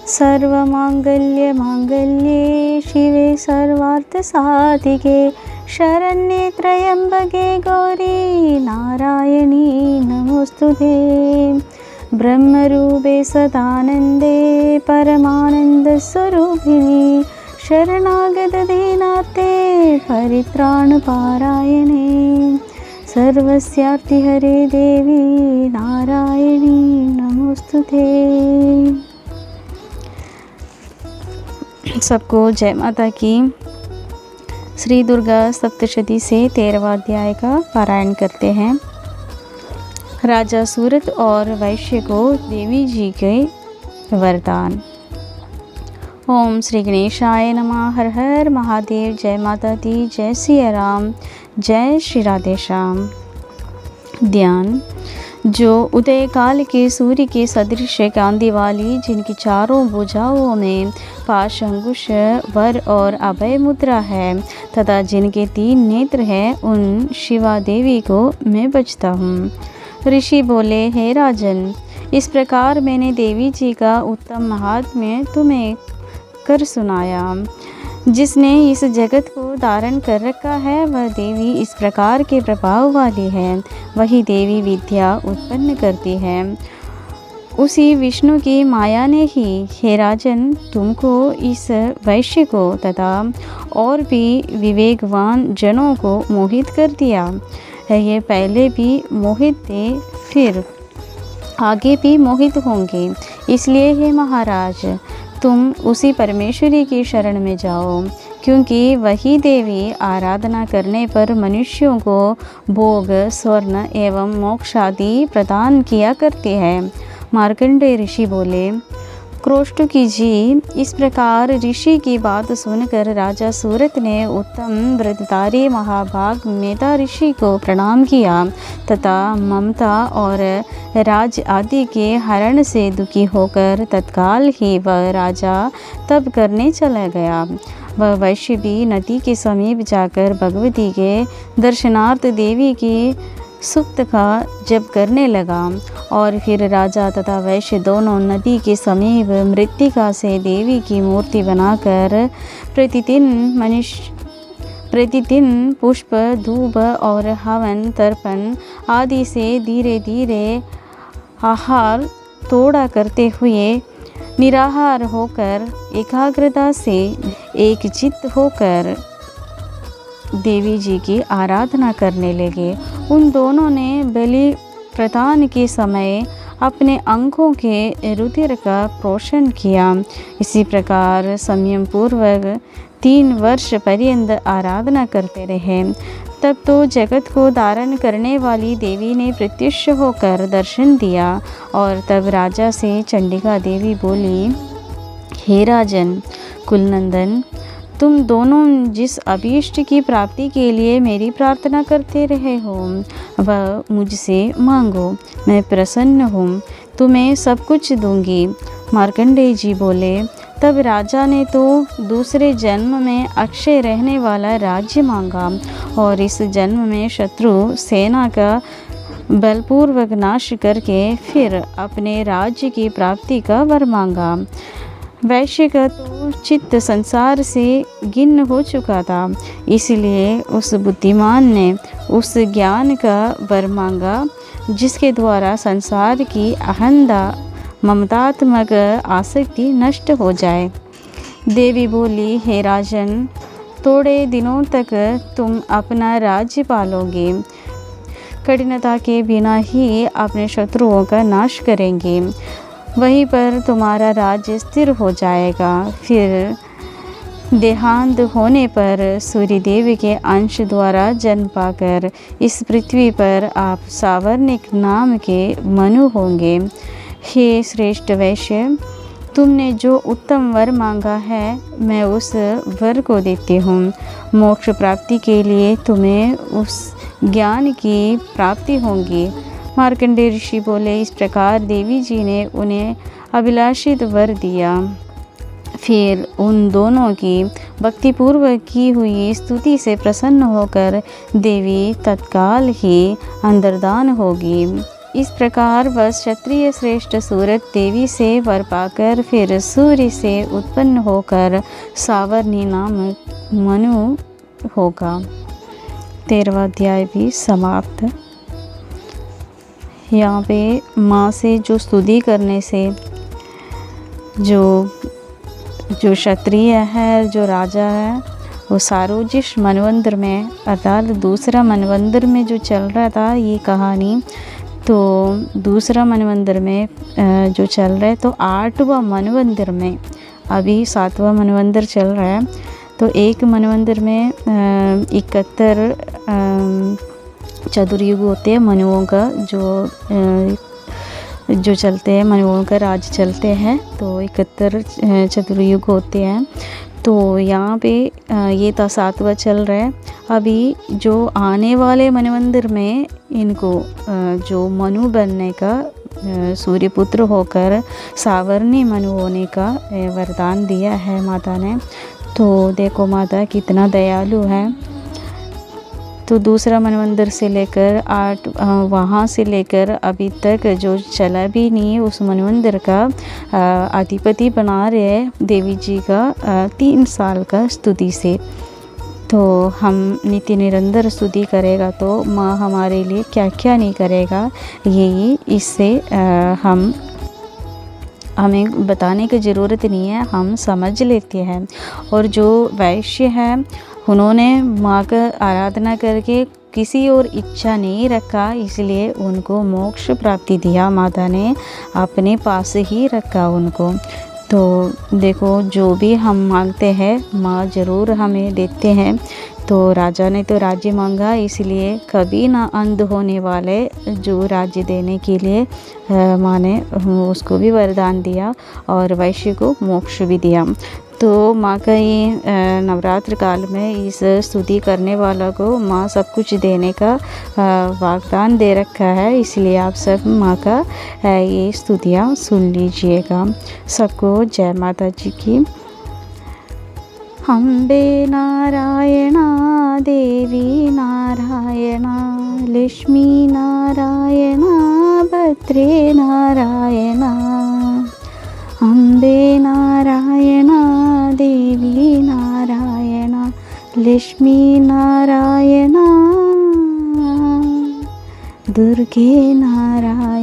सर्वमांगल्य मांगल्ये शिवे सर्वार्थ साधिके शरण्ये त्र्यंबके गौरी नारायणी नमोस्तुते। ब्रह्मरूपे सदानंदे परमानंद स्वरूपिणी शरणागत दीनार्ते परित्राणपारायणे सर्वस्यार्ति हरे देवी नारायणी नमोस्तुते। सबको जय माता की। श्री दुर्गा सप्तशती से 13वां अध्याय का पारायण करते हैं। राजा सूरत और वैश्य को देवी जी के वरदान। ओम श्री गणेशाय नमः। हर हर महादेव। जय माता दी। जय सिया राम। जय श्री राधे श्याम। ध्यान। जो उदय काल के सूर्य के सदृश कांति वाली, जिनकी चारों भुजाओं में पाश, अंकुश, वर और अभय मुद्रा है तथा जिनके 3 नेत्र हैं, उन शिवा देवी को मैं बचता हूँ। ऋषि बोले, हे राजन, इस प्रकार मैंने देवी जी का उत्तम महात्म्य तुम्हें कर सुनाया। जिसने इस जगत को धारण कर रखा है वह देवी इस प्रकार के प्रभाव वाली है। वही देवी विद्या उत्पन्न करती है। उसी विष्णु की माया ने ही, हे राजन, तुमको इस वैश्य को तथा और भी विवेकवान जनों को मोहित कर दिया है। ये पहले भी मोहित थे, फिर आगे भी मोहित होंगे। इसलिए हे महाराज, तुम उसी परमेश्वरी की शरण में जाओ, क्योंकि वही देवी आराधना करने पर मनुष्यों को भोग, स्वर्ण एवं मोक्ष आदि प्रदान किया करती है। मार्कंडेय ऋषि बोले, क्रोष्टुकी जी, इस प्रकार ऋषि की बात सुनकर राजा सूरत ने उत्तम व्रतधारी महाभाग मेधा ऋषि को प्रणाम किया तथा ममता और राज आदि के हरण से दुखी होकर तत्काल ही वह राजा तप करने चला गया। वह वैश्य भी नदी के समीप जाकर भगवती के दर्शनार्थ देवी की सुक्त का जप करने लगा और फिर राजा तथा वैश्य दोनों नदी के समीप मृत्तिका से देवी की मूर्ति बनाकर प्रतिदिन पुष्प, धूप और हवन तर्पण आदि से धीरे धीरे आहार तोड़ा करते हुए निराहार होकर एकाग्रता से एक चित्त होकर देवी जी की आराधना करने लगे। उन दोनों ने बलि प्रदान के समय अपने अंगों के रुधिर का प्रोषण किया। इसी प्रकार संयम पूर्वक 3 वर्ष पर्यंत आराधना करते रहे। तब तो जगत को धारण करने वाली देवी ने प्रत्यक्ष होकर दर्शन दिया और तब राजा से चंडिका देवी बोली, हे राजन कुलनंदन, तुम दोनों जिस अभीष्ट की प्राप्ति के लिए मेरी प्रार्थना करते रहे हो वह मुझसे मांगो, मैं प्रसन्न हूँ, तुम्हें सब कुछ दूंगी। मार्कंडेय जी बोले, तब राजा ने तो दूसरे जन्म में अक्षय रहने वाला राज्य मांगा और इस जन्म में शत्रु सेना का बलपूर्वक नाश करके फिर अपने राज्य की प्राप्ति का वर मांगा। वैश्य का तो चित्त संसार से गिन्न हो चुका था, इसलिए उस बुद्धिमान ने उस ज्ञान का वर मांगा जिसके द्वारा संसार की अहंता ममतात्मक आसक्ति नष्ट हो जाए। देवी बोली, हे राजन, थोड़े दिनों तक तुम अपना राज्य पालोगे, कठिनता के बिना ही अपने शत्रुओं का नाश करेंगे। वहीं पर तुम्हारा राज्य स्थिर हो जाएगा। फिर देहांत होने पर सूर्यदेव के अंश द्वारा जन्म पाकर इस पृथ्वी पर आप सावर्णिक नाम के मनु होंगे। हे श्रेष्ठ वैश्य, तुमने जो उत्तम वर मांगा है मैं उस वर को देती हूँ। मोक्ष प्राप्ति के लिए तुम्हें उस ज्ञान की प्राप्ति होगी। मार्कंडेय ऋषि बोले, इस प्रकार देवी जी ने उन्हें अभिलाषित वर दिया। फिर उन दोनों की भक्तिपूर्वक की हुई स्तुति से प्रसन्न होकर देवी तत्काल ही अंतर्धान होगी। इस प्रकार वह क्षत्रिय श्रेष्ठ सूरत देवी से वर पाकर फिर सूर्य से उत्पन्न होकर सावर्णी नामक मनु होगा। 13वां अध्याय भी समाप्त। यहाँ पे माँ से जो स्तुति करने से जो क्षत्रिय है, जो राजा है, वो सारोजिष मनवंतर में अर्थात दूसरा मनवंतर में जो चल रहा था ये कहानी, तो दूसरा मनवंतर में जो चल रहा है, तो 8वां मनवंतर में अभी 7वां मनवंतर चल रहा है। तो एक मनवंतर में 71 चतुर्युग होते हैं मनुओं का, जो चलते हैं, मनुओं का राज चलते हैं, तो 71 चतुर्युग होते हैं। तो यहाँ पे ये तो 7वां चल रहा है। अभी जो आने वाले मनवंतर में इनको जो मनु बनने का, सूर्यपुत्र होकर सावर्णी मनु होने का वरदान दिया है माता ने। तो देखो माता कितना दयालु है। तो दूसरा मनवंतर से लेकर 8 वहाँ से लेकर अभी तक जो चला भी नहीं है, उस मनवंतर का अधिपति बना रहे हैं देवी जी का 3 साल का स्तुति से। तो हम नित्य निरंतर स्तुति करेगा तो माँ हमारे लिए क्या क्या नहीं करेगा, यही इससे हमें बताने की ज़रूरत नहीं है, हम समझ लेते हैं। और जो वैश्य है उन्होंने माँ का आराधना करके किसी और इच्छा नहीं रखा, इसलिए उनको मोक्ष प्राप्ति दिया माता ने, अपने पास ही रखा उनको। तो देखो जो भी हम मांगते हैं माँ ज़रूर हमें देते हैं। तो राजा ने तो राज्य मांगा, इसलिए कभी ना अंध होने वाले जो राज्य देने के लिए माँ ने उसको भी वरदान दिया और वैश्य को मोक्ष भी दिया। तो माँ का ये नवरात्र काल में इस स्तुति करने वाला को माँ सब कुछ देने का वाग्दान दे रखा है, इसलिए आप सब माँ का ये स्तुतियाँ सुन लीजिएगा। सबको जय माता जी की। अम्बे नारायणा देवी नारायणा लक्ष्मी नारायणा भद्रे नारायणा। अम्बे नारायणा देवी नारायणा लक्ष्मी नारायणा दुर्गे नारायण।